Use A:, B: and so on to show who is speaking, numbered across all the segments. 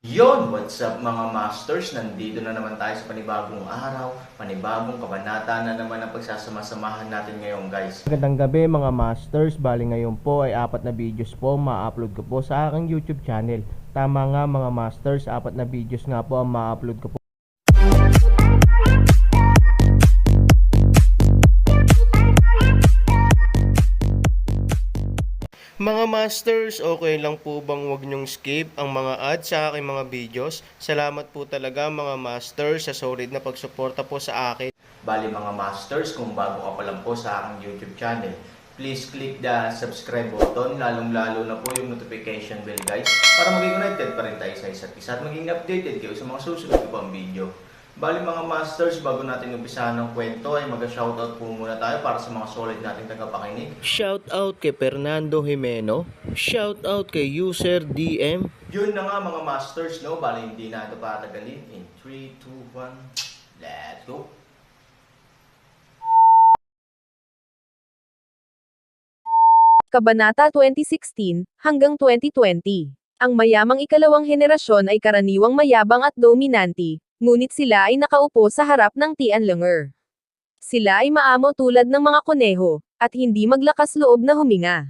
A: Yon, what's up mga masters? Nandito na naman tayo sa panibagong araw, panibagong kabanata na naman ang pagsasama-samahan natin ngayon, guys.
B: Magandang gabi mga masters, bali ngayon po ay 4 na videos po ma-upload ko po sa aking YouTube channel. Tama nga mga masters, 4 na videos nga po ang ma-upload ko po. Mga masters, okay lang po bang wag nyong skip ang mga ads sa aking mga videos? Salamat po talaga mga masters sa solid na pagsuporta po sa akin.
A: Bali mga masters, kung bago ka pa lang po sa aking YouTube channel, please click the subscribe button, lalong-lalo na po yung notification bell, guys, para maging connected pa rin tayo sa isa't isa at maging updated kayo sa mga susunod ko pang video. Bali mga masters, bago natin umpisahan ng kwento ay mag-shoutout po muna tayo para sa mga solid nating tagapakinig.
B: Shoutout kay Fernando Jimeno, shoutout kay user DM.
A: Yun na nga mga masters, no? Bali hindi na ito patagalin. In 3, 2, 1, let's go!
C: Kabanata 2016 hanggang 2020. Ang mayamang ikalawang henerasyon ay karaniwang mayabang at dominante, ngunit sila ay nakaupo sa harap ng Tianlong'er. Sila ay maamo tulad ng mga kuneho, at hindi maglakas loob na huminga.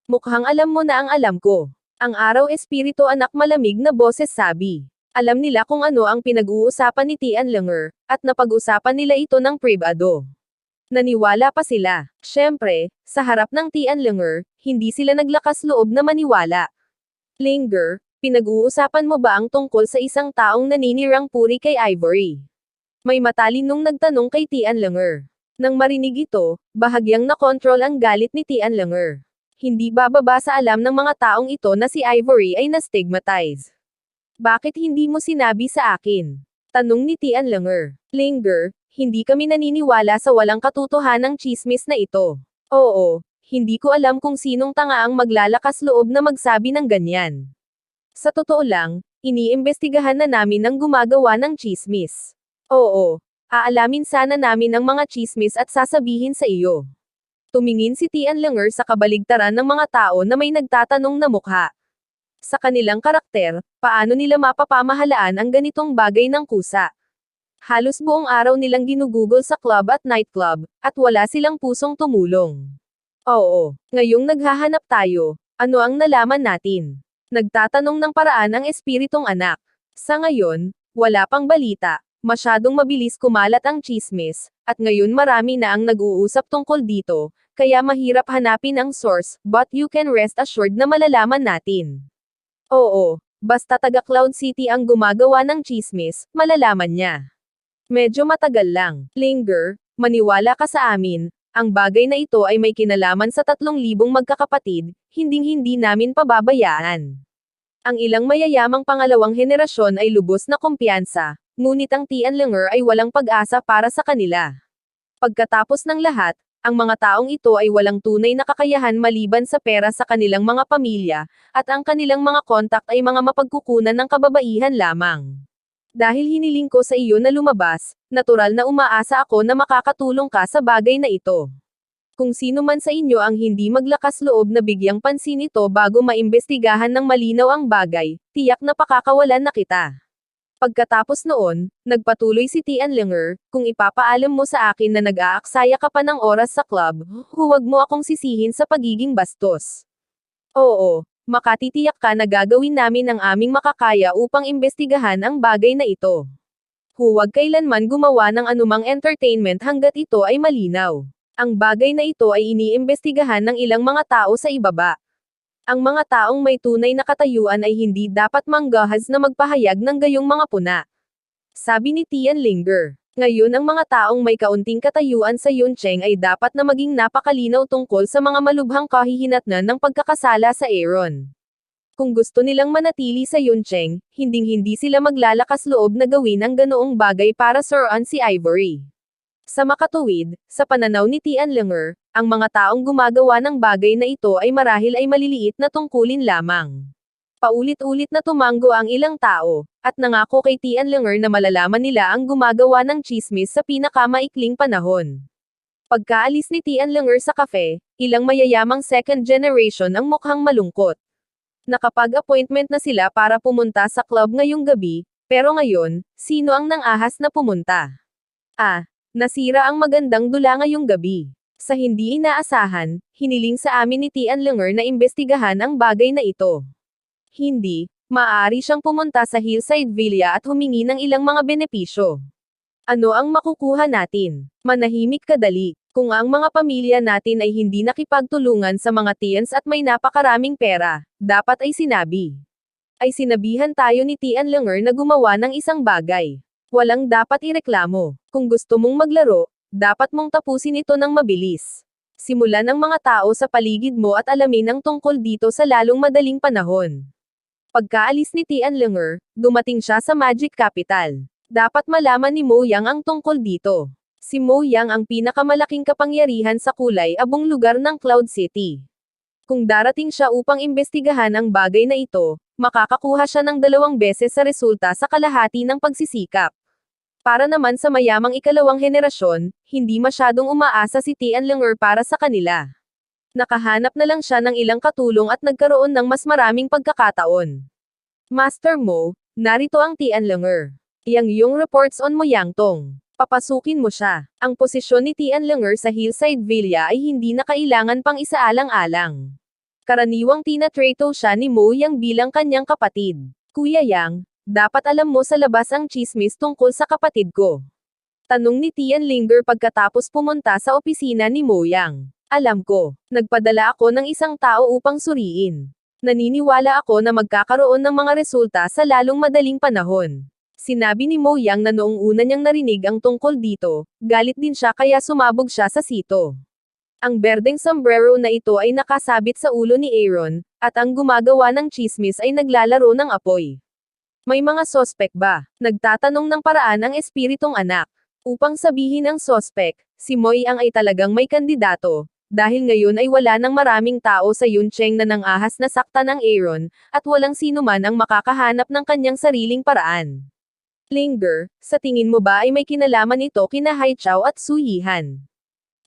C: Mukhang alam mo na ang alam ko. Ang araw espiritu anak malamig na boses sabi. Alam nila kung ano ang pinag-uusapan ni Tianlong'er, at napag-usapan nila ito ng pribado. Naniwala pa sila. Siyempre, sa harap ng Tianlong'er, hindi sila naglakas loob na maniwala. Linger, pinag-uusapan mo ba ang tungkol sa isang taong naninirang puri kay Ivory? May matalinong nagtanong kay Tianlong'er. Nang marinig ito, bahagyang nakontrol ang galit ni Tianlong'er. Hindi bababa sa alam ng mga taong ito na si Ivory ay na-stigmatize. Bakit hindi mo sinabi sa akin? Tanong ni Tianlong'er. Linger, hindi kami naniniwala sa walang katotohanang chismis na ito. Oo, hindi ko alam kung sinong tanga ang maglalakas loob na magsabi ng ganyan. Sa totoo lang, iniimbestigahan na namin ang gumagawa ng chismis. Oo, aalamin sana namin ang mga chismis at sasabihin sa iyo. Tumingin si Tianlong'er sa kabaligtaran ng mga tao na may nagtatanong na mukha. Sa kanilang karakter, paano nila mapapamahalaan ang ganitong bagay ng kusa? Halos buong araw nilang ginugugol sa club at nightclub, at wala silang pusong tumulong. Oo, ngayong naghahanap tayo, ano ang nalaman natin? Nagtatanong ng paraan ang espiritong anak. Sa ngayon, wala pang balita, masyadong mabilis kumalat ang chismis, at ngayon marami na ang nag-uusap tungkol dito, kaya mahirap hanapin ang source, but you can rest assured na malalaman natin. Oo, basta taga Cloud City ang gumagawa ng chismis, malalaman niya. Medyo matagal lang. Linger, maniwala ka sa amin, ang bagay na ito ay may kinalaman sa 3,000 magkakapatid, hinding-hindi namin pababayaan. Ang ilang mayayamang pangalawang henerasyon ay lubos na kumpiyansa, ngunit ang Tianlong'er ay walang pag-asa para sa kanila. Pagkatapos ng lahat, ang mga taong ito ay walang tunay na kakayahan maliban sa pera sa kanilang mga pamilya, at ang kanilang mga kontak ay mga mapagkukunan ng kababaihan lamang. Dahil hiniling ko sa iyo na lumabas, natural na umaasa ako na makakatulong ka sa bagay na ito. Kung sino man sa inyo ang hindi maglakas loob na bigyang pansin ito bago maimbestigahan ng malinaw ang bagay, tiyak na pakakawalan na kita. Pagkatapos noon, nagpatuloy si Tianlong'er, kung ipapaalam mo sa akin na nag-aaksaya ka pa ng oras sa club, huwag mo akong sisihin sa pagiging bastos. Oo. Makatitiyak ka na gagawin namin ang aming makakaya upang imbestigahan ang bagay na ito. Huwag kailanman gumawa ng anumang entertainment hanggat ito ay malinaw. Ang bagay na ito ay iniimbestigahan ng ilang mga tao sa ibaba. Ang mga taong may tunay na katayuan ay hindi dapat manggahas na magpahayag ng gayong mga puna. Sabi ni Tianlong'er. Ngayon ang mga taong may kaunting katayuan sa Yuncheng ay dapat na maging napakalinaw tungkol sa mga malubhang kahihinatnan ng pagkakasala sa Aaron. Kung gusto nilang manatili sa Yuncheng, hinding-hindi sila maglalakas loob na gawin ang ganoong bagay para suruan si Ivory. Sa makatuwid, sa pananaw ni Tianlong'er, ang mga taong gumagawa ng bagay na ito ay marahil ay maliliit na tungkulin lamang. Paulit-ulit na tumanggo ang ilang tao, at nangako kay Tianlong'er na malalaman nila ang gumagawa ng chismis sa pinakamaikling panahon. Pagkaalis ni Tianlong'er sa cafe, ilang mayayamang second generation ang mukhang malungkot. Nakapag-appointment na sila para pumunta sa club ngayong gabi, pero ngayon, sino ang nang-ahas na pumunta? Nasira ang magandang dula ngayong gabi. Sa hindi inaasahan, hiniling sa amin ni Tian Lenger na imbestigahan ang bagay na ito. Hindi, maaari siyang pumunta sa Hillside Villa at humingi ng ilang mga benepisyo. Ano ang makukuha natin? Manahimik kadali. Kung ang mga pamilya natin ay hindi nakipagtulungan sa mga Tians at may napakaraming pera, dapat ay sinabi. Ay sinabihan tayo ni Tian Lenger na gumawa ng isang bagay. Walang dapat ireklamo. Kung gusto mong maglaro, dapat mong tapusin ito ng mabilis. Simulan ang mga tao sa paligid mo at alamin ang tungkol dito sa lalong madaling panahon. Pagkaalis ni Tian Lenger, dumating siya sa Magic Capital. Dapat malaman ni Mo Yang ang tungkol dito. Si Mo Yang ang pinakamalaking kapangyarihan sa kulay abong lugar ng Cloud City. Kung darating siya upang imbestigahan ang bagay na ito, makakakuha siya ng 2 beses sa resulta sa kalahati ng pagsisikap. Para naman sa mayamang ikalawang henerasyon, hindi masyadong umaasa si Tian Lenger para sa kanila. Nakahanap na lang siya ng ilang katulong at nagkaroon ng mas maraming pagkakataon. Master Mo, narito ang Tian Lenger. Yang yung reports on Mo Yang Tong. Papasukin mo siya. Ang posisyon ni Tian Lenger sa Hillside Villa ay hindi na kailangan pang isaalang-alang. Karaniwang tinatrato siya ni Mo Yang bilang kanyang kapatid. Kuya Yang, dapat alam mo sa labas ang chismis tungkol sa kapatid ko. Tanong ni Tian Lenger pagkatapos pumunta sa opisina ni Mo Yang. Alam ko, nagpadala ako ng isang tao upang suriin. Naniniwala ako na magkakaroon ng mga resulta sa lalong madaling panahon. Sinabi ni Mo Yang na noong una niyang narinig ang tungkol dito, galit din siya kaya sumabog siya sa sito. Ang berdeng sombrero na ito ay nakasabit sa ulo ni Aaron, at ang gumagawa ng chismis ay naglalaro ng apoy. May mga sospek ba? Nagtatanong ng paraan ang espiritong anak. Upang sabihin ang sospek, si Mo Yang ay talagang may kandidato, dahil ngayon ay wala nang maraming tao sa Yuncheng na nang-ahas na sakta ng Aaron, at walang sino man ang makakahanap ng kanyang sariling paraan. Linger, sa tingin mo ba ay may kinalaman ito kina Haichao at Su Yihan?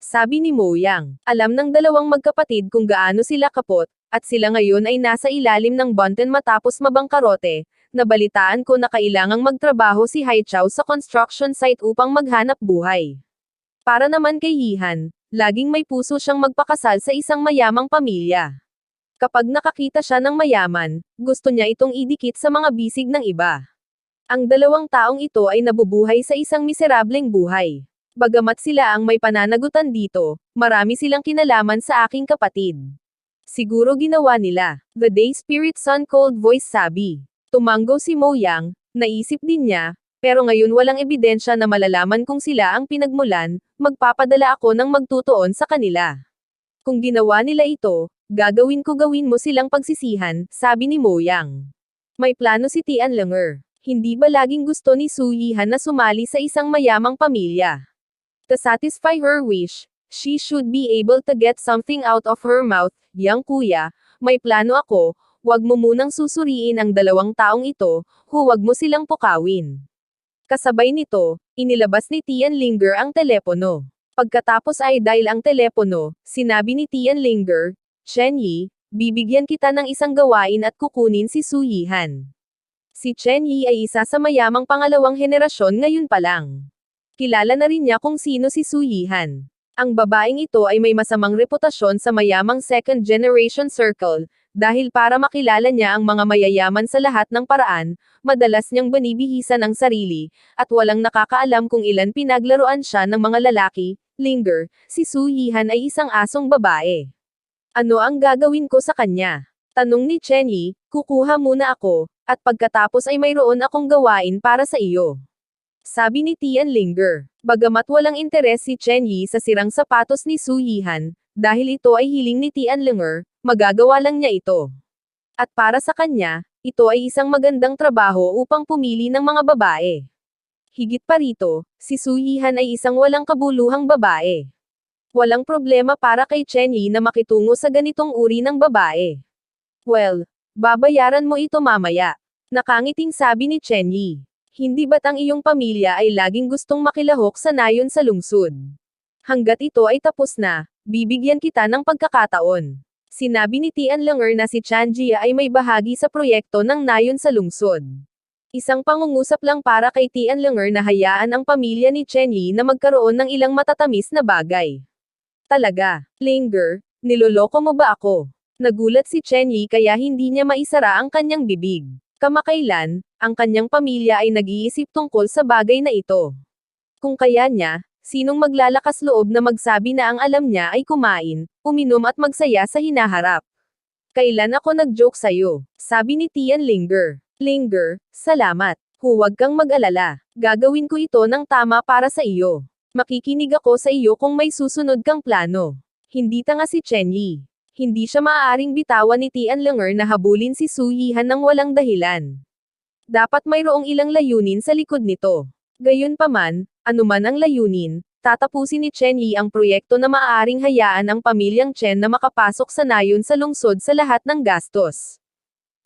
C: Sabi ni Mo Yang, alam ng dalawang magkapatid kung gaano sila kapot, at sila ngayon ay nasa ilalim ng bunten matapos mabangkarote. Nabalitaan ko na kailangang magtrabaho si Haichao sa construction site upang maghanap buhay. Para naman kay Yihan, laging may puso siyang magpakasal sa isang mayamang pamilya. Kapag nakakita siya ng mayaman, gusto niya itong idikit sa mga bisig ng iba. Ang dalawang taong ito ay nabubuhay sa isang miserableng buhay. Bagamat sila ang may pananagutan dito, marami silang kinalaman sa aking kapatid. Siguro ginawa nila. The Day Spirit Sun Cold Voice sabi. Tumanggo si Mo Yang, naisip din niya, pero ngayon walang ebidensya na malalaman kung sila ang pinagmulan, magpapadala ako ng magtutuon sa kanila. Kung ginawa nila ito, gagawin mo silang pagsisihan, sabi ni Mo Yang. May plano si Tian Lenger. Hindi ba laging gusto ni Su Yihan na sumali sa isang mayamang pamilya? To satisfy her wish, she should be able to get something out of her mouth. Yang kuya, may plano ako. Huwag mo munang susuriin ang dalawang taong ito, huwag mo silang pukawin. Kasabay nito, inilabas ni Tian Lenger ang telepono. Pagkatapos ay dial ang telepono, sinabi ni Tian Lenger, Chen Yi, bibigyan kita ng isang gawain at kukunin si Su Yihan. Si Chen Yi ay isa sa mayamang pangalawang henerasyon ngayon pa lang. Kilala na rin niya kung sino si Su Yihan. Ang babaeng ito ay may masamang reputasyon sa mayamang second generation circle, dahil para makilala niya ang mga mayayaman sa lahat ng paraan, madalas niyang binibihisan ang sarili, at walang nakakaalam kung ilan pinaglaruan siya ng mga lalaki. Linger, si Su Yihan ay isang asong babae. Ano ang gagawin ko sa kanya? Tanong ni Chen Yi, kukuha muna ako, at pagkatapos ay mayroon akong gawain para sa iyo. Sabi ni Tian Lenger. Bagamat walang interes si Chen Yi sa sirang sapatos ni Su Yihan, dahil ito ay hiling ni Tian Lenger, magagawa lang niya ito. At para sa kanya, ito ay isang magandang trabaho upang pumili ng mga babae. Higit pa rito, si Su Yihan ay isang walang kabuluhang babae. Walang problema para kay Chen Yi na makitungo sa ganitong uri ng babae. Well, babayaran mo ito mamaya. Nakangiting sabi ni Chen Yi. Hindi ba't ang iyong pamilya ay laging gustong makilahok sa nayon sa lungsod? Hanggat ito ay tapos na, bibigyan kita ng pagkakataon. Sinabi ni Tianlanger na si Chan Jia ay may bahagi sa proyekto ng nayon sa lungsod. Isang pangungusap lang para kay Tianlanger na hayaan ang pamilya ni Chen Yi na magkaroon ng ilang matatamis na bagay. Talaga, Linger, niloloko mo ba ako? Nagulat si Chen Yi kaya hindi niya maisara ang kanyang bibig. Kamakailan, ang kanyang pamilya ay nag-iisip tungkol sa bagay na ito. Kung kaya niya, sinong maglalakas loob na magsabi na ang alam niya ay kumain, uminom at magsaya sa hinaharap? Kailan ako nag-joke sa'yo? Sabi ni Tianlinger. Linger, salamat. Huwag kang mag-alala. Gagawin ko ito ng tama para sa iyo. Makikinig ako sa iyo kung may susunod kang plano. Hindi tanga si Chen Yi. Hindi siya maaaring bitawan ni Tianlanger na habulin si Su Yihan ng walang dahilan. Dapat mayroong ilang layunin sa likod nito. Gayunpaman, anuman ang layunin, tatapusin ni Chen Yi ang proyekto na maaaring hayaan ang pamilyang Chen na makapasok sa nayon sa lungsod sa lahat ng gastos.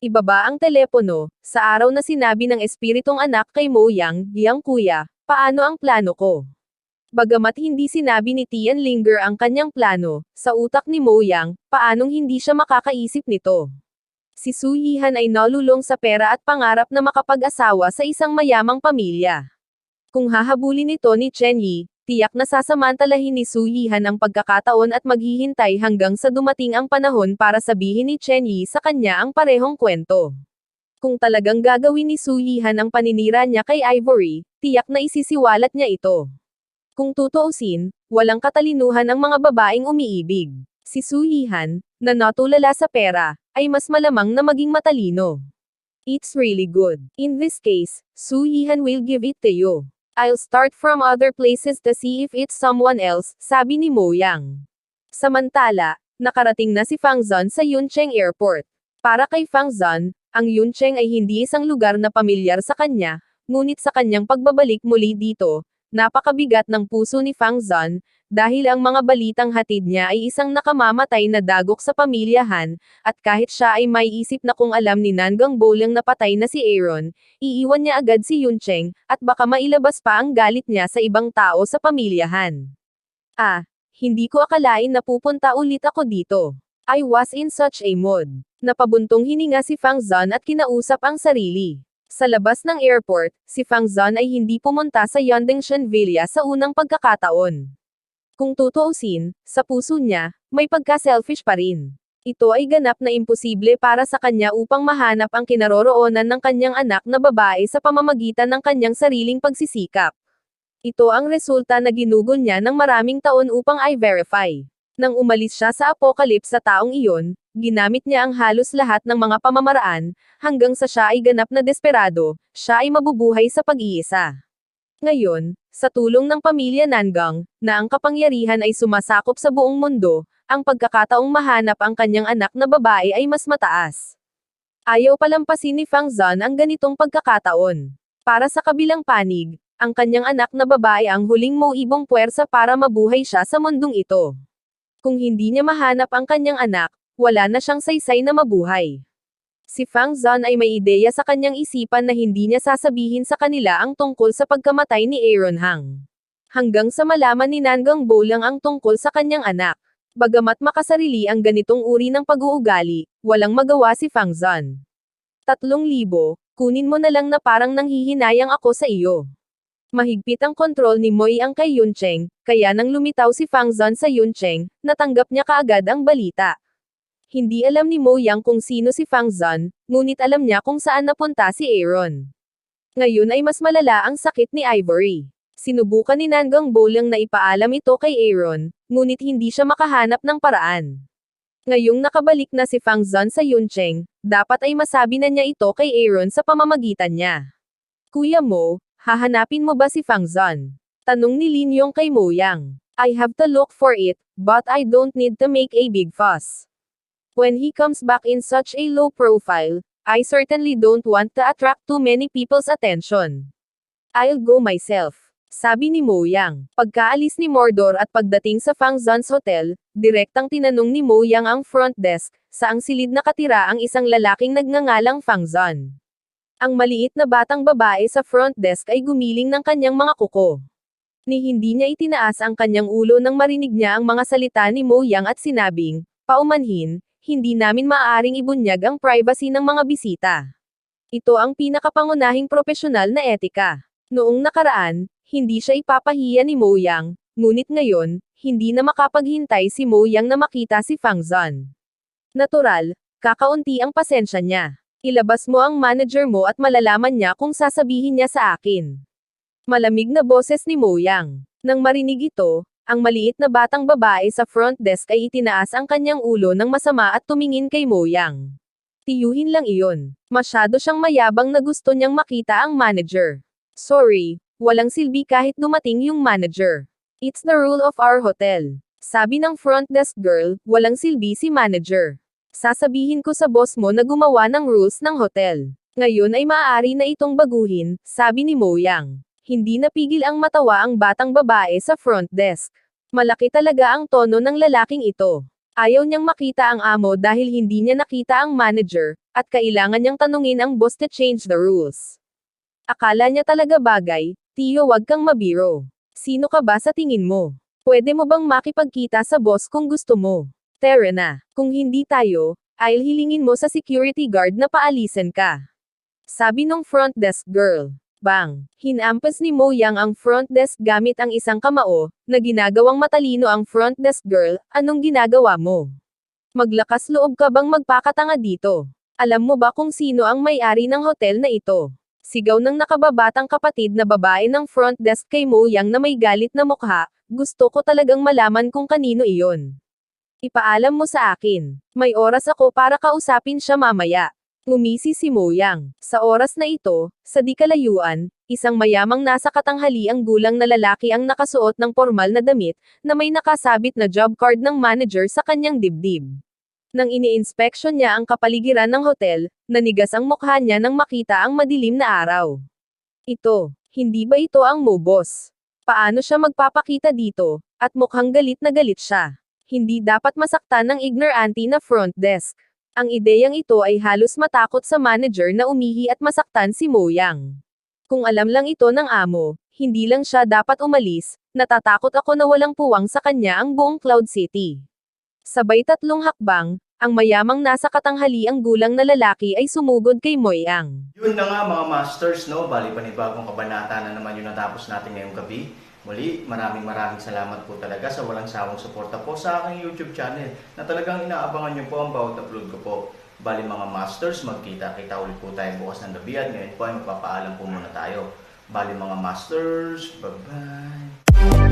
C: Ibaba ang telepono, sa araw na sinabi ng espiritong anak kay Mo Yang, "Yang kuya, paano ang plano ko?" Bagamat hindi sinabi ni Tianlinger ang kanyang plano, sa utak ni Mo Yang, paanong hindi siya makakaisip nito? Si Su Yihan ay nalulong sa pera at pangarap na makapag-asawa sa isang mayamang pamilya. Kung hahabulin ito ni Chen Yi, tiyak na sasamantalahin ni Su Yihan ang pagkakataon at maghihintay hanggang sa dumating ang panahon para sabihin ni Chen Yi sa kanya ang parehong kwento. Kung talagang gagawin ni Su Yihan ang paninira niya kay Ivory, tiyak na isisiwalat niya ito. Kung tutuusin, walang katalinuhan ang mga babaeng umiibig. Si Su Yihan, na natulala sa pera, ay mas malamang na maging matalino. It's really good. In this case, Su Yihan will give it to you. I'll start from other places to see if it's someone else, sabi ni Mo Yang. Samantala, nakarating na si Fang Zon sa Yuncheng Airport. Para kay Fang Zon, ang Yuncheng ay hindi isang lugar na pamilyar sa kanya, ngunit sa kanyang pagbabalik muli dito, napakabigat ng puso ni Fang Zon, dahil ang mga balitang hatid niya ay isang nakamamatay na dagok sa pamilyahan, at kahit siya ay may isip na kung alam ni Nangang Bolang na patay na si Aaron, iiwan niya agad si Yuncheng, at baka mailabas pa ang galit niya sa ibang tao sa pamilyahan. Hindi ko akalain na pupunta ulit ako dito. I was in such a mood. Napabuntong hininga si Fang Zon at kinausap ang sarili. Sa labas ng airport, si Fang Zon ay hindi pumunta sa Yondengshan Villa sa unang pagkakataon. Kung tutuusin, sa puso niya, may pagka-selfish pa rin. Ito ay ganap na imposible para sa kanya upang mahanap ang kinaroroonan ng kanyang anak na babae sa pamamagitan ng kanyang sariling pagsisikap. Ito ang resulta na ginugol niya ng maraming taon upang i-verify. Nang umalis siya sa apocalypse sa taong iyon, ginamit niya ang halos lahat ng mga pamamaraan, hanggang sa siya ay ganap na desperado, siya ay mabubuhay sa pag-iisa. Ngayon, sa tulong ng pamilya Nangang, na ang kapangyarihan ay sumasakop sa buong mundo, ang pagkakataong mahanap ang kanyang anak na babae ay mas mataas. Ayaw palampasin ni Fang Zon ang ganitong pagkakataon. Para sa kabilang panig, ang kanyang anak na babae ang huling mauibong puwersa para mabuhay siya sa mundong ito. Kung hindi niya mahanap ang kanyang anak, wala na siyang saysay na mabuhay. Si Fang Zon ay may ideya sa kanyang isipan na hindi niya sasabihin sa kanila ang tungkol sa pagkamatay ni Aaron Hang. Hanggang sa malaman ni Nangang Bolang ang tungkol sa kanyang anak. Bagamat makasarili ang ganitong uri ng pag-uugali, walang magawa si Fang Zon. 3,000, kunin mo na lang na parang nanghihinayang ako sa iyo. Mahigpit ang kontrol ni Moy ang kay Yuncheng, kaya nang lumitaw si Fang Zon sa Yuncheng, natanggap niya kaagad ang balita. Hindi alam ni Mo Yang kung sino si Fang Zon, ngunit alam niya kung saan napunta si Aaron. Ngayon ay mas malala ang sakit ni Ivory. Sinubukan ni Nangang Bolang na ipaalam ito kay Aaron, ngunit hindi siya makahanap ng paraan. Ngayong nakabalik na si Fang Zon sa Yuncheng, dapat ay masabi na niya ito kay Aaron sa pamamagitan niya. Kuya Mo, hahanapin mo ba si Fang Zon? Tanong ni Lin Yong kay Mo Yang. I have to look for it, but I don't need to make a big fuss. When he comes back in such a low profile, I certainly don't want to attract too many people's attention. I'll go myself, sabi ni Mo Yang. Pagkaalis ni Mordor at pagdating sa Fang Zon's hotel, direktang tinanong ni Mo Yang ang front desk, saang silid nakatira ang isang lalaking nagngangalang Fang Zon. Ang maliit na batang babae sa front desk ay gumiling ng kanyang mga kuko. Ni hindi niya itinaas ang kanyang ulo nang marinig niya ang mga salita ni Mo Yang at sinabing, paumanhin, hindi namin maaaring ibunyag ang privacy ng mga bisita. Ito ang pinakapangunahing profesional na etika. Noong nakaraan, hindi siya ipapahiya ni Mo Yang, ngunit ngayon, hindi na makapaghintay si Mo Yang na makita si Fang Zon. Natural, kakaunti ang pasensya niya. Ilabas mo ang manager mo at malalaman niya kung sasabihin niya sa akin. Malamig na boses ni Mo Yang. Nang marinig ito, ang maliit na batang babae sa front desk ay itinaas ang kanyang ulo ng masama at tumingin kay Mo Yang. Tiyuhin lang iyon. Masyado siyang mayabang na gusto niyang makita ang manager. Sorry, walang silbi kahit dumating yung manager. It's the rule of our hotel. Sabi ng front desk girl, walang silbi si manager. Sasabihin ko sa boss mo na gumawa ng rules ng hotel. Ngayon ay maaari na itong baguhin, sabi ni Mo Yang. Hindi napigil ang matawa ang batang babae sa front desk. Malaki talaga ang tono ng lalaking ito. Ayaw niyang makita ang amo dahil hindi niya nakita ang manager, at kailangan niyang tanungin ang boss to change the rules. Akala niya talaga bagay, Tiyo, wag kang mabiro. Sino ka ba sa tingin mo? Pwede mo bang makipagkita sa boss kung gusto mo? Tara na. Kung hindi tayo, I'll hilingin mo sa security guard na paalisin ka. Sabi nung front desk girl. Bang! Hinampas ni Mo Yang ang front desk gamit ang isang kamao, na ginagawang matalino ang front desk girl, anong ginagawa mo? Maglakas loob ka bang magpakatanga dito? Alam mo ba kung sino ang may-ari ng hotel na ito? Sigaw ng nakababatang kapatid na babae ng front desk kay Mo Yang na may galit na mukha, gusto ko talagang malaman kung kanino iyon. Ipaalam mo sa akin. May oras ako para kausapin siya mamaya. Ngumisi si Mo Yang. Sa oras na ito, sa di kalayuan, isang mayamang nasa katanghaliang gulang na lalaki ang nakasuot ng formal na damit, na may nakasabit na job card ng manager sa kanyang dibdib. Nang ini-inspeksyon niya ang kapaligiran ng hotel, nanigas ang mukha niya nang makita ang madilim na araw. Ito, hindi ba ito ang Mo boss? Paano siya magpapakita dito, at mukhang galit na galit siya. Hindi dapat masaktan ng ignorante na front desk. Ang ideyang ito ay halos matakot sa manager na umihi at masaktan si Mo Yang. Kung alam lang ito ng amo, hindi lang siya dapat umalis, natatakot ako na walang puwang sa kanya ang buong Cloud City. Sabay 3 hakbang, ang mayamang nasa katanghaliang gulang na lalaki ay sumugod kay Mo Yang.
A: Yun na nga mga masters, no? Bali panibagong kabanata na naman yung natapos natin ngayong gabi. Muli, maraming salamat po talaga sa walang sawang suporta po sa aking YouTube channel na talagang inaabangan nyo po ang bawat upload ko po. Bali mga masters, magkita-kita ulit po tayo bukas ng gabi at ngayon po ay magpapaalam po muna tayo. Bali mga masters, bye-bye!